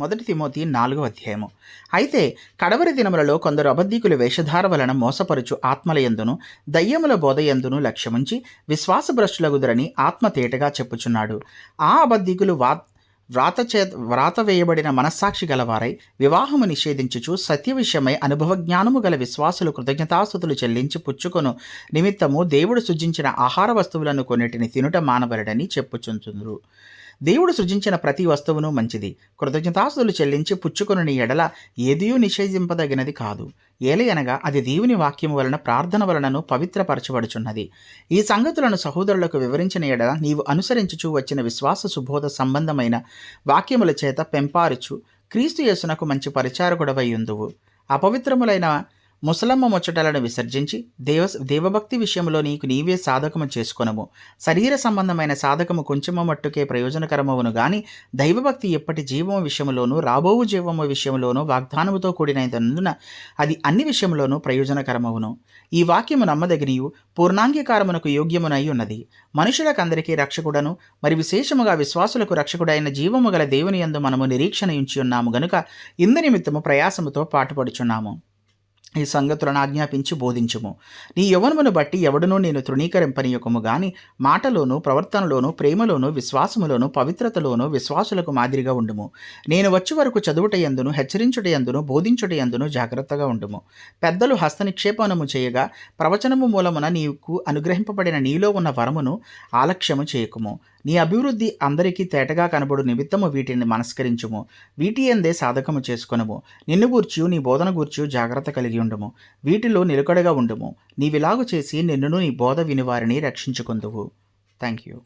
మొదటి తిమోతి 4వ అధ్యాయము. అయితే కడవరి దినములలో కొందరు అబద్ధికుల వేషధార వలన మోసపరుచు ఆత్మలయందును దయ్యముల బోధయందును లక్ష్యముంచి విశ్వాసభ్రష్టులగుదరని ఆత్మ తేటగా చెప్పుచున్నాడు. ఆ అబద్ధికులు వ్రాత వేయబడిన మనస్సాక్షి గలవారై వివాహము నిషేధించుచు సత్య విషయమై అనుభవజ్ఞానము గల విశ్వాసులు కృతజ్ఞతాస్తుతులు చెల్లించి పుచ్చుకొను నిమిత్తము దేవుడు సృజించిన ఆహార వస్తువులను కొన్నిటిని తినుట మానవలడని చెప్పుచుందురు. దేవుడు సృజించిన ప్రతి వస్తువును మంచిది, కృతజ్ఞతాస్తుతులు చెల్లించి పుచ్చుకొనుని ఎడల ఏదియూ నిషేధింపదగినది కాదు. ఏలయనగా అది దేవుని వాక్యము వలన ప్రార్థన వలనను పవిత్రపరచబడుచున్నది. ఈ సంగతులను సహోదరులకు వివరించిన ఎడల నీవు అనుసరించుచూ వచ్చిన విశ్వాస సుబోధ సంబంధమైన వాక్యముల చేత పెంపారుచు క్రీస్తు యేసునకు మంచి పరిచారకుడవై ఉందువు. అపవిత్రములైన ముసలమ్మ ముచ్చటలను విసర్జించి దేవభక్తి విషయంలో నీకు నీవే సాధకము చేసుకొనము. శరీర సంబంధమైన సాధకము కొంచెము మట్టుకే ప్రయోజనకరమవును గాని దైవభక్తి ఎప్పటి జీవము విషయములోనూ రాబోవు జీవము విషయంలోనూ వాగ్దానముతో కూడినందున అది అన్ని విషయములోనూ ప్రయోజనకరమవును. ఈ వాక్యము నమ్మదగినియు పూర్ణాంగీకారమునకు యోగ్యమునై ఉన్నది. మనుషులకందరికీ రక్షకుడను మరి విశేషముగా విశ్వాసులకు రక్షకుడైన జీవము గల దేవుని యందు మనము నిరీక్షణ ఉంచి ఉన్నాము గనుక ఇందు నిమిత్తము ప్రయాసముతో పాటుపడుచున్నాము. ఈ సంగతులను ఆజ్ఞాపించి బోధించుము. నీ యవ్వనమును బట్టి ఎవడునూ నేను తృణీకరింపనీయకము గాని మాటలోను ప్రేమలోను ప్రేమలోను విశ్వాసములోను పవిత్రతలోను విశ్వాసులకు మాదిరిగా ఉండుము. నేను వచ్చి వరకు చదువుటయందును హెచ్చరించుటయందును బోధించుటయందును జాగ్రత్తగా ఉండుము. పెద్దలు హస్తనిక్షేపణము చేయగా ప్రవచనము మూలమున నీకు అనుగ్రహింపబడిన నీలో ఉన్న వరమును ఆలక్ష్యము చేయకుము. నీ అభివృద్ధి అందరికీ తేటగా కనబడు నిమిత్తము వీటిని మనస్కరించుము. వీటి ఎందే సాధకము చేసుకొనుము. నిన్ను గూర్చియు నీ బోధన గూర్చియు జాగ్రత్త కలిగి ఉండుము. వీటిలో నిలకడగా ఉండుము. నీవిలాగు చేసి నిన్నును నీ బోధ విని వారిని రక్షించుకొందువు. Thank you.